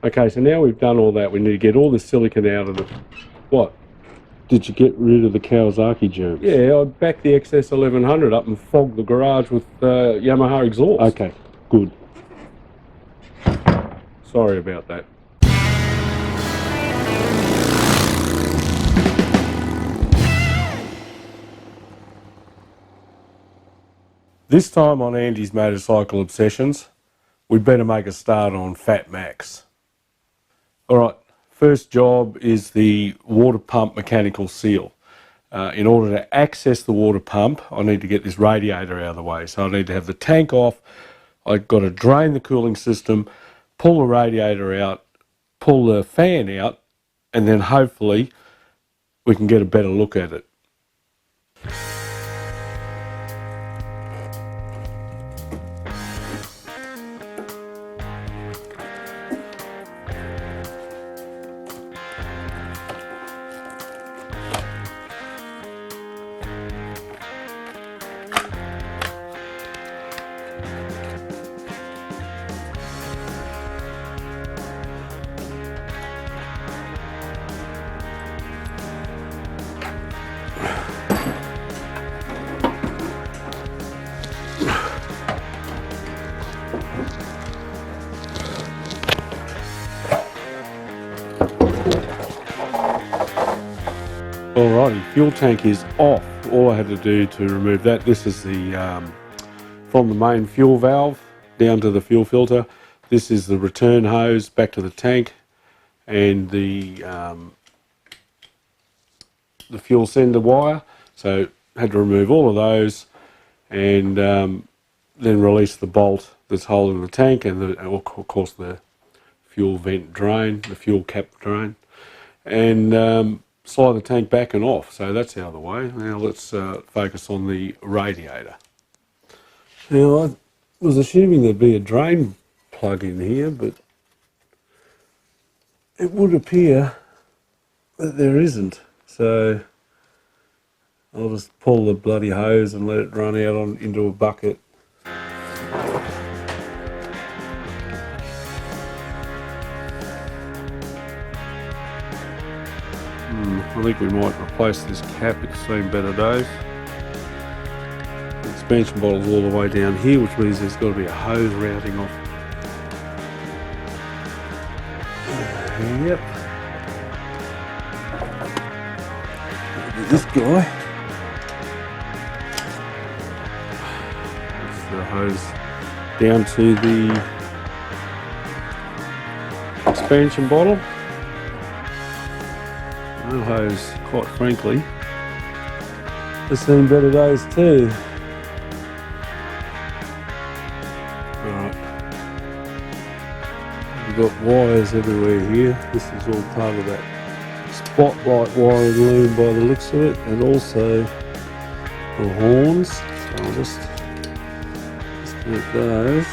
Okay, so now we've done all that, we need to get all the silicon out of it. What? Did you get rid of the Kawasaki germs? Yeah, I backed the XS1100 up and fogged the garage with Yamaha exhaust. Okay, good. Sorry about that. This time on Andy's Motorcycle Obsessions, we'd better make a start on Fat Max. Alright, first job is the water pump mechanical seal. In order to access the water pump, I need to get this radiator out of the way. So I need to have the tank off, I've got to drain the cooling system, pull the radiator out, pull the fan out, and then hopefully we can get a better look at it. Alrighty, fuel tank is off. All I had to do to remove that, this is the from the main fuel valve down to the fuel filter. This is the return hose back to the tank, and the fuel sender wire. So had to remove all of those, and then release the bolt that's holding the tank, and of course the fuel vent drain, the fuel cap drain, and slide the tank back and off. So that's out of the way. Now let's focus on the radiator. Now I was assuming there'd be a drain plug in here, but it would appear that there isn't. So I'll just pull the bloody hose and let it run out into a bucket. I think we might replace this cap, it's seen better days. The expansion bottle's all the way down here, which means there's got to be a hose routing off. Yep. This guy. That's the hose down to the expansion bottle. That hose, quite frankly, has seen better days too. Right, we've got wires everywhere here. This is all part of that spotlight wiring loom by the looks of it, and also the horns. So I'll just disconnect those.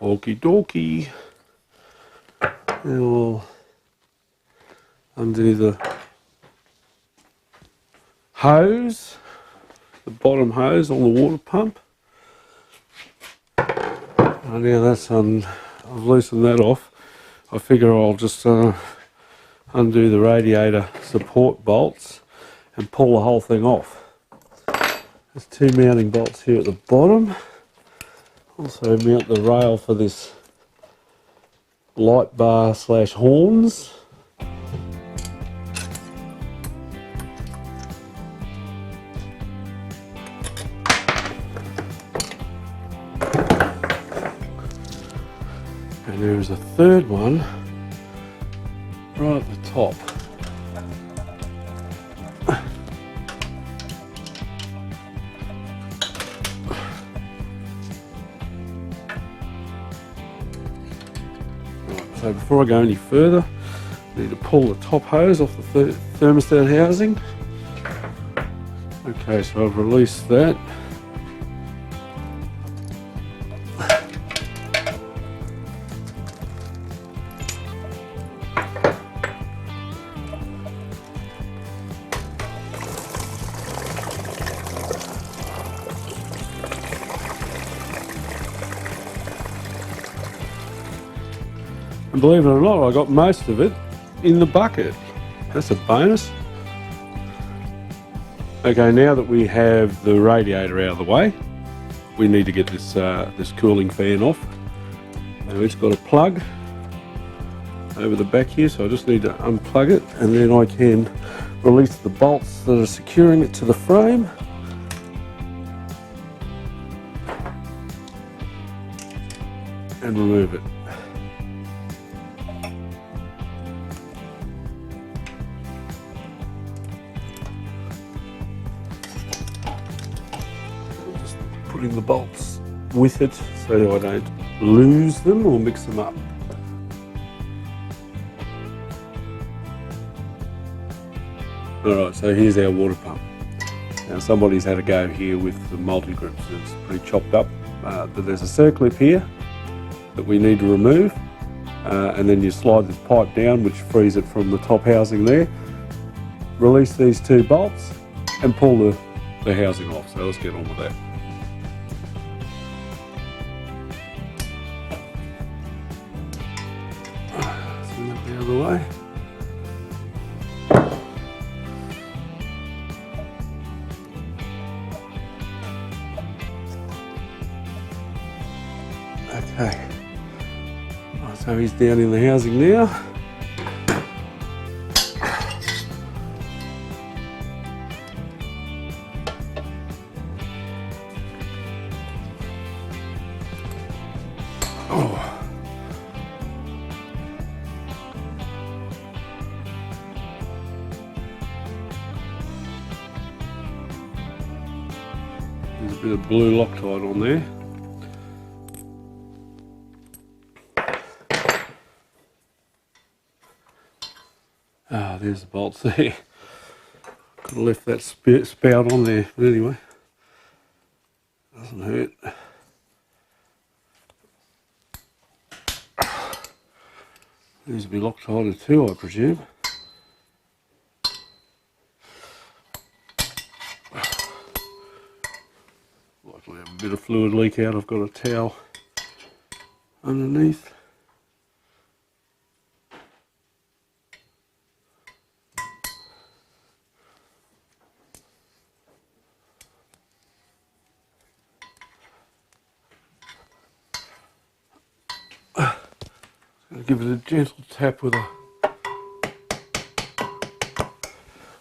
Okie dokie. Now we'll undo the hose, the bottom hose on the water pump. Now that's I've loosened that off. I figure I'll just undo the radiator support bolts and pull the whole thing off. There's two mounting bolts here at the bottom. Also mount the rail for this light bar / horns. And there is a third one right at the top. So before I go any further, I need to pull the top hose off the thermostat housing. Okay, so I've released that. And believe it or not, I got most of it in the bucket. That's a bonus. Okay, now that we have the radiator out of the way, we need to get this this cooling fan off. Now it's got a plug over the back here, so I just need to unplug it, and then I can release the bolts that are securing it to the frame. And remove it. Just putting the bolts with it so I don't lose them or mix them up. Alright, so here's our water pump. Now somebody's had a go here with the multi-grips. It's pretty chopped up, but there's a circlip here that we need to remove, and then you slide this pipe down, which frees it from the top housing there. Release these two bolts and pull the housing off. So let's get on with that. Send that out of the way. Okay. So he's down in the housing now. Oh. There's a bit of blue Loctite on there. Ah, there's the bolts there. Could have left that spout on there, but anyway, doesn't hurt. There's a bit Loctite too, I presume. Likely have a bit of fluid leak out. I've got a towel underneath. Give it a gentle tap with a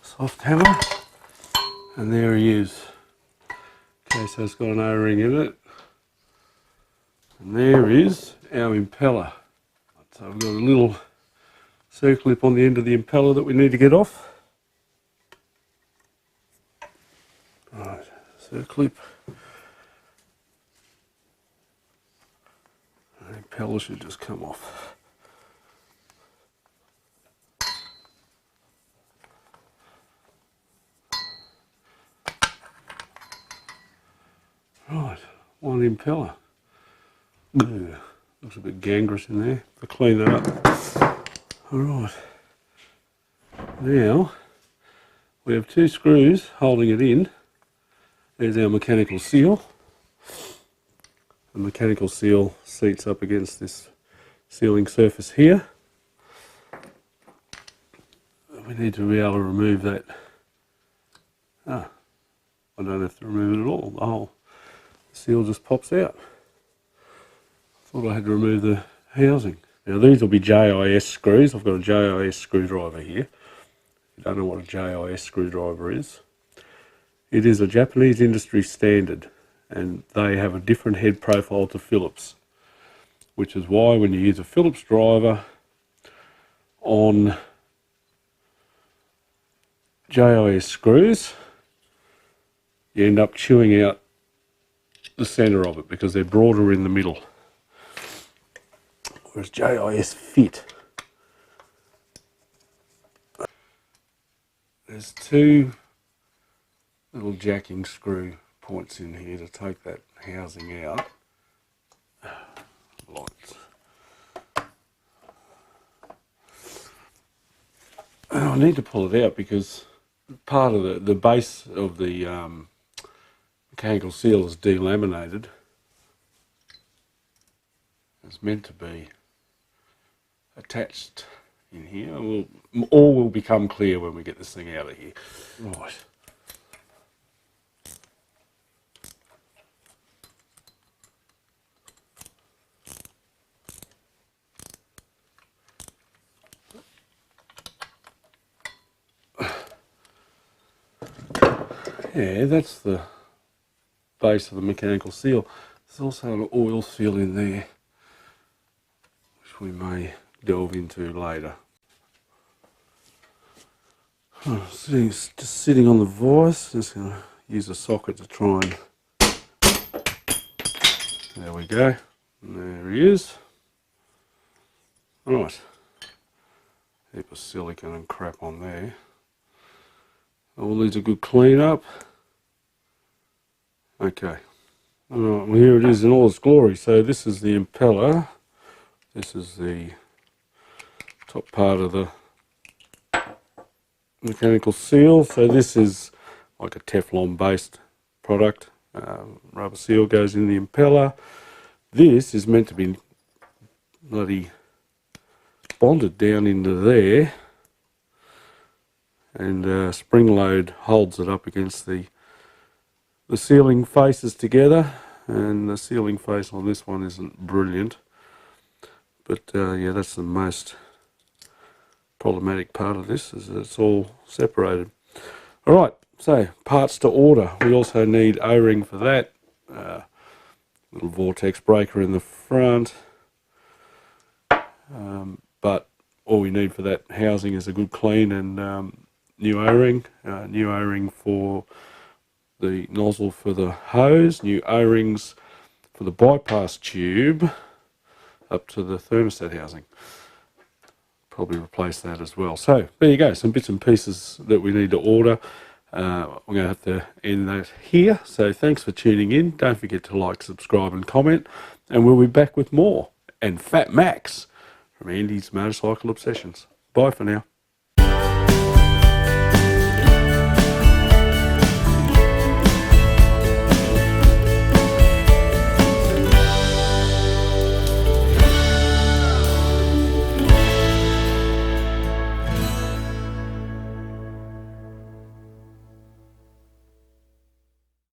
soft hammer, and there he is. Okay, so it's got an O-ring in it, and there is our impeller. So we've got a little circlip on the end of the impeller that we need to get off. Right, circlip. The impeller should just come off. Right, one impeller. Ooh, looks a bit gangrenous in there. I'll clean that up. Alright. Now, we have two screws holding it in. There's our mechanical seal. The mechanical seal seats up against this sealing surface here. We need to be able to remove that. I don't have to remove it at all. The whole seal just pops out. Thought I had to remove the housing. Now these will be JIS screws. I've got a JIS screwdriver here. If you don't know what a JIS screwdriver is, it is a Japanese industry standard, and they have a different head profile to Phillips, which is why when you use a Phillips driver on JIS screws, you end up chewing out the centre of it because they're broader in the middle. Whereas JIS fit. There's two little jacking screw points in here to take that housing out. Lights. And I need to pull it out because part of the base of the mechanical seal is delaminated. It's meant to be. attached in here. All will become clear when we get this thing out of here. Right. Yeah, that's the base of the mechanical seal. There's also an oil seal in there, which we may delve into later. Just sitting on the vise, just going to use a socket to try and... There we go. There he is. Right. Heap of silicone and crap on there. All needs a good clean up. Okay. Alright, well here it is in all its glory. So this is the impeller. This is the top part of the mechanical seal. So this is like a Teflon based product. Rubber seal goes in the impeller. This is meant to be bloody bonded down into there, and spring load holds it up against the sealing faces together. And the sealing face on this one isn't brilliant, but yeah, that's the most problematic part of this, is that it's all separated. Alright, so parts to order. We also need O-ring for that, little vortex breaker in the front, but all we need for that housing is a good clean and new O-ring, new O-ring for the nozzle for the hose, new O-rings for the bypass tube up to the thermostat housing. Probably replace that as well. So there you go, some bits and pieces that we need to order. I'm going to have to end that here. So thanks for tuning in. Don't forget to like, subscribe and comment, and we'll be back with more and Fat Max from Andy's Motorcycle Obsessions. Bye for now.